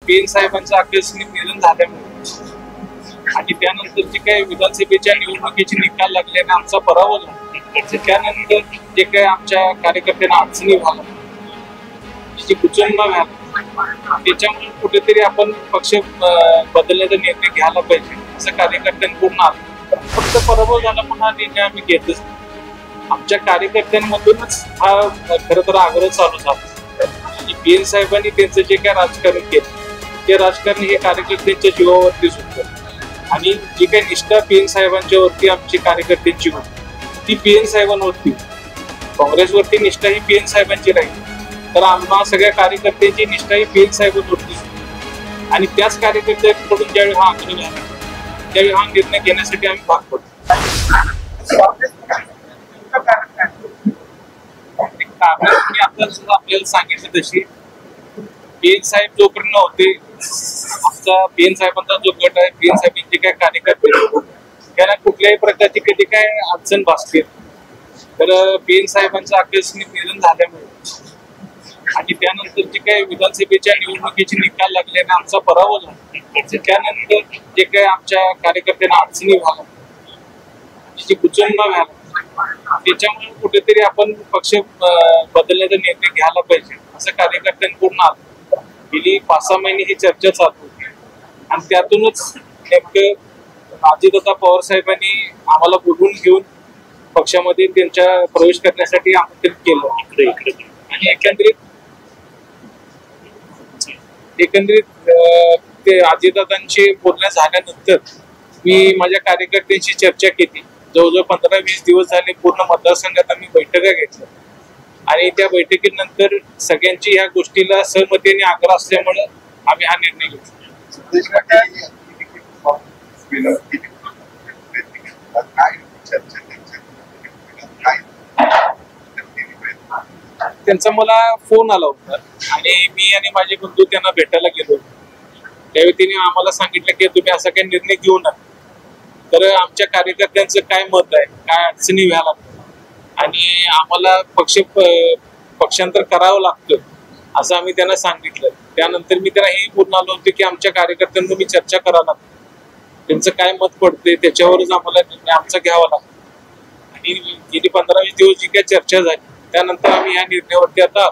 PN साहेबांचं आकस्मिक निधन झाल्यामुळे आणि त्यानंतर जे काही विधानसभेच्या निवडणुकीचे निकाल लागले आणि आमचा पराभव झाला, त्यानंतर जे काही आमच्या कार्यकर्त्यांना अडचणी झाल्या, जी कुचंबा झाला, त्याच्यामुळे कुठेतरी आपण पक्ष बदलण्याचा निर्णय घ्यायला पाहिजे असं कार्यकर्त्यांकडून आलं. फक्त पराभव झाला म्हणून हा निर्णय आम्ही घेतच. आमच्या कार्यकर्त्यांमधूनच हा खरं तर आग्रह चालू झाला आणि पीएन साहेबांनी त्यांचं जे काय राजकारण केलं ते राजकारण हे कार्यकर्त्यांच्या जीवावरतीच होतं आणि जी काही निष्ठा पीएन साहेबांच्या वरती आमची कार्यकर्त्यांची होती ती पीएन साहेबांवरती. काँग्रेसवरती निष्ठा ही पीएन साहेबांची राहील, तर आम्हा सगळ्या कार्यकर्त्यांची निष्ठा ही पीएन साहेबांवरती आणि त्याच कार्यकर्त्यांकडून ज्यावेळी हा आग्रह झाला त्यावेळी हा निर्णय घेण्यासाठी आम्ही भाग पडतो. मी आपल्याला सांगितलं तशी पीएन साहेब जोपर्यंत होते, आमचा पीएन साहेबांचा जो गट आहे, पीएन साहेबांचे काय कार्यकर्ते त्यांना कुठल्याही प्रकारची कधी काय अडचण भासते, तर पीएन साहेबांचं आकस्मिक निधन झाल्यामुळे आणि त्यानंतर जे काही विधानसभेच्या निवडणुकीचे निकाल लागले आणि आमचा पराभव झाला, त्यानंतर जे काही आमच्या कार्यकर्त्यांना अडचणी झाल्या, जी कुचंबा झाला, त्याच्यामुळे कुठेतरी आपण पक्ष बदलण्याचा निर्णय घ्यायला पाहिजे असं कार्यकर्त्यांकडून आलं. गेली 5-6 महिने ही चर्चा चालू होती आणि त्यातूनच नेमकं अजितदादा पवार साहेबांनी आम्हाला बोलवून घेऊन पक्षामध्ये त्यांच्या प्रवेश करण्यासाठी आमंत्रित केलं आणि एकंदरीत ते अजितदादांचे बोलणं झाल्यानंतर मी माझ्या कार्यकर्त्यांशी चर्चा केली. जवळजवळ 15-20 दिवस झाले पूर्ण मतदारसंघात आम्ही बैठका घेतल्या आणि त्या बैठकीनंतर सगळ्यांची ह्या गोष्टीला सहमती आणि आग्रह असल्यामुळे आम्ही हा निर्णय घेतला. त्यांचा मला फोन आला होता आणि मी आणि माझे बंधू त्यांना भेटायला गेलो. त्यावेळी त्यांनी आम्हाला सांगितलं की तुम्ही असा काही निर्णय घेऊ नका, तर आमच्या कार्यकर्त्यांचं काय मत आहे, काय अडचणी व्हायला लागतात आणि आम्हाला पक्षांतर करावं लागतं असं आम्ही त्यांना सांगितलं. त्यानंतर मी त्यांना हे बोलून आलो होतो की आमच्या कार्यकर्त्यांना मी चर्चा करायला लागतो, त्यांचं काय मत पडते त्याच्यावरच आम्हाला निर्णय आमचा घ्यावा लागतो आणि गेली 15-20 दिवस जी काही चर्चा झाली त्यानंतर आम्ही या निर्णयावरती आता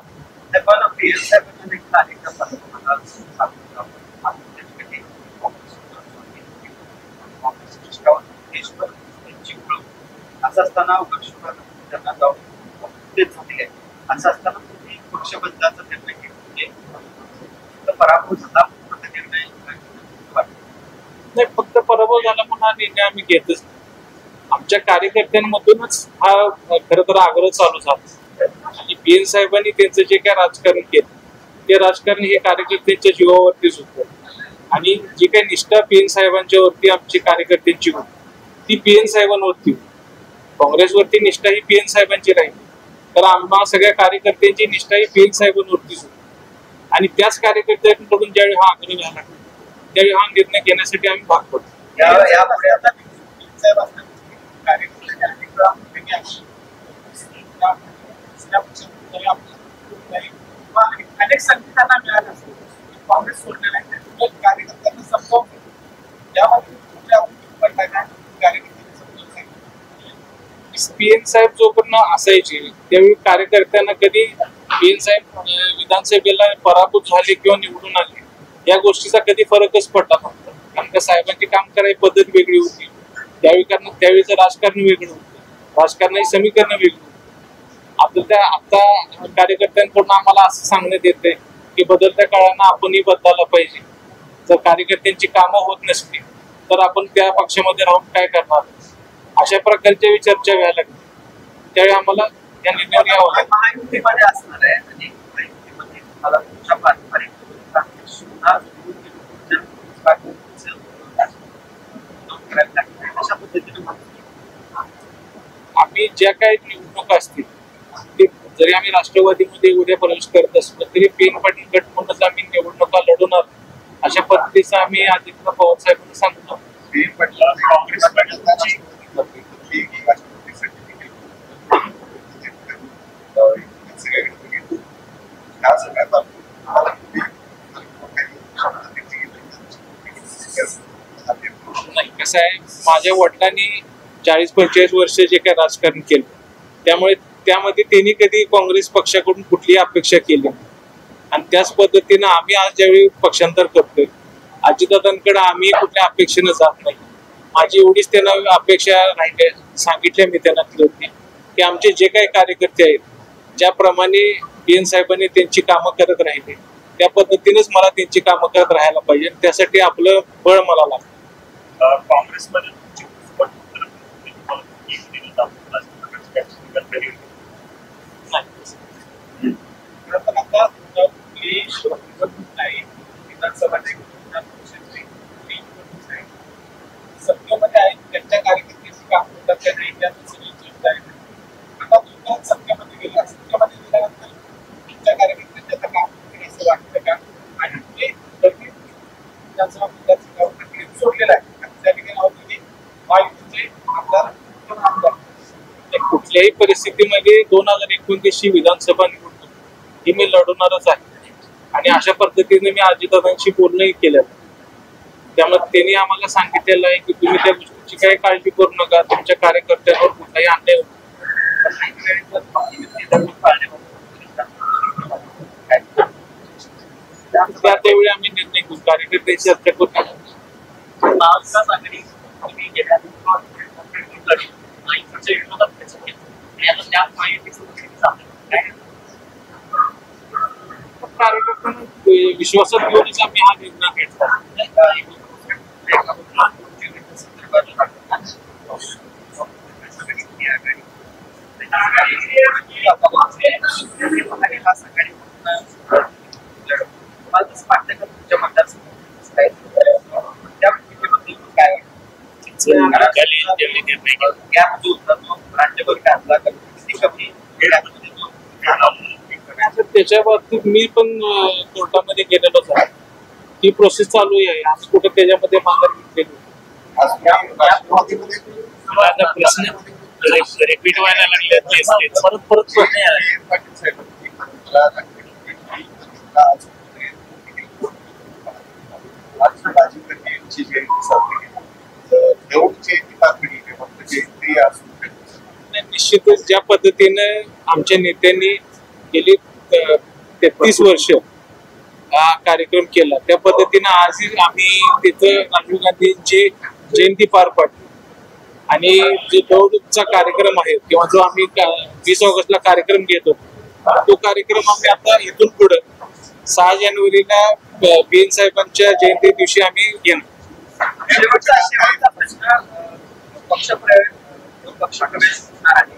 नाही, फक्त पराभव झाला म्हणून हा निर्णय आम्ही घेतच. आमच्या कार्यकर्त्यांमधूनच हा खरं तर आग्रह चालू झाला आणि पीएन साहेबांनी त्यांचं जे काय राजकारण केलं ते राजकारण हे कार्यकर्त्यांच्या जीवावरतीच होतं आणि जी काही निष्ठा पीएन साहेबांच्या वरती आमची कार्यकर्त्यांची होती ती पीएन साहेबांवरती. काँग्रेसवरती निष्ठा ही पीएन साहेबांची राहील, तर आम्हा सगळ्या कार्यकर्त्यांची निष्ठा ही पीएन साहेबांवरतीच होती आणि त्याच कार्यकर्त्यांकडून ज्यावेळी हा आग्रह झाला त्यावेळी हा निर्णय घेण्यासाठी आम्ही भाग पडतो. अनेक संघटना मिळाल्या काँग्रेस सोडलेला आहे कार्यकर्त्यांना समजावून पीएन साहेब जोपर्यंत असायचे त्यावेळी कार्यकर्त्यांना कधी पीएन साहेब विधानसभेला पराभूत झाले किंवा निवडून आले या गोष्टीचा कधी फरकच पडला नव्हता, कारण का साहेबांची काम करायची पद्धत वेगळी होती. त्यावेळीचं राजकारण वेगळं होतं, राजकारणाची समीकरण वेगळी होती. आता कार्यकर्त्यांकडून आम्हाला असं सांगण्यात येते की बदलत्या काळानं आपणही बदलायला पाहिजे. जर कार्यकर्त्यांची कामं होत नसतील तर आपण त्या पक्षामध्ये राहून काय करणार, अशा प्रकारच्या चर्चा व्हायला लागली. त्यावेळी आम्हाला या निर्णयावर यावं लागलं. महायुतीमध्ये असणार आहे आणि महायुतीमध्ये मला तुमच्या पारंपरिक आम्ही ज्या काही निवडणुका असतील ते जरी आम्ही राष्ट्रवादीमध्ये उद्या प्रवेश करत असलो तरी पीएन पाटील गट म्हणूनच आम्ही निवडणुका लढवणार अशा पद्धतीचं आम्ही अजितदादा पवार साहेबांना सांगतो. पीएन पाटील काँग्रेस सगळ्याकडे नाही, कसं आहे, माझ्या वडिलांनी 40-45 वर्ष जे काही राजकारण केलं, त्यामुळे त्यामध्ये त्यांनी कधी काँग्रेस पक्षाकडून कुठलीही अपेक्षा केली नाही. आणि त्याच पद्धतीनं आम्ही आज ज्यावेळी पक्षांतर करतोय, अजितदादांकडे आम्ही कुठल्या अपेक्षेनं जात नाही. माझी एवढीच त्यांना अपेक्षा राहिली, सांगितल्या मी त्यांना होती की आमचे जे काही कार्यकर्ते आहेत, ज्याप्रमाणे BN साहेबांनी त्यांची कामं करत राहिले, त्या पद्धतीनेच मला त्यांची कामं करत राहायला पाहिजे. त्यासाठी आपलं बळ मला लागतं. काँग्रेसमध्ये सत्तेमध्ये आहेत त्यांच्या कार्यकर्त्याची काम करतात त्या नाही, त्या सगळी चर्चा आहे. आता तुम्ही सत्तेमध्ये गेला, सत्तेमध्ये गेल्यानंतर तुमच्या कार्यकर्त्यांच्या काम करतील असं वाटतं का? आणि ते विधानसभा मतदारसंघावर सोडलेलं आहे आणि त्या ठिकाणी ऑलरेडी महायुतीचे आमदार कुठल्याही परिस्थितीमध्ये 2029 ची विधानसभा निवडणूक ही मी लढवणारच आहे. आणि अशा पद्धतीने मी अजितदादांशी बोलणंही केलं. त्यामुळे त्यांनी आम्हाला सांगितलेलं आहे की तुम्ही त्या गोष्टीची काही काळजी करू नका, तुमच्या कार्यकर्त्यांवर कुठलाही अन्याय होत त्यावेळी आम्ही निर्णय घेऊ, कार्यकर्त्यांची चर्चा करू. कार्यकर्त्यांना विश्वासात घेऊनच आम्ही हा निर्णय घेतला. त्याच्या बाबतीत मी पण कोर्टामध्ये गेलेलोच आहे. ही प्रोसेस चालू आहे. आज कुठे त्याच्यामध्ये माघार घेतलेली. माझा प्रश्न रिपीट व्हायला लागले, परत निश्चितच ज्या पद्धतीने आमच्या नेत्यांनी गेली 33 वर्ष हा कार्यक्रम केला, त्या पद्धतीने आजही आम्ही तिथं राजीव गांधींची जयंती पार पाडली. आणि जो दौडचा कार्यक्रम आहे किंवा जो आम्ही 20 ऑगस्टला कार्यक्रम घेतो, तो कार्यक्रम आम्ही आता इथून पुढे 6 जानेवारीला BN साहेबांच्या जयंती दिवशी आम्ही घेणार. पक्षप्रवेश होणार आहे,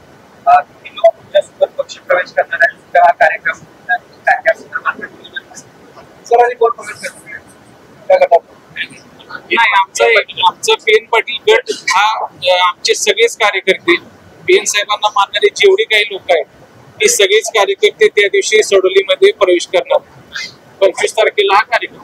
किती लोक तुमच्यासोबत पक्षप्रवेश करणार आहेत, हा कार्यक्रम नाही, आमचा PN पाटील गट हा आमचे सगळेच कार्यकर्ते, BN साहेबांना मानणारे जेवढे काही लोक आहेत, ते सगळेच कार्यकर्ते त्या दिवशी सडोलीमध्ये प्रवेश करणार. 25 तारखेला हा कार्यक्रम.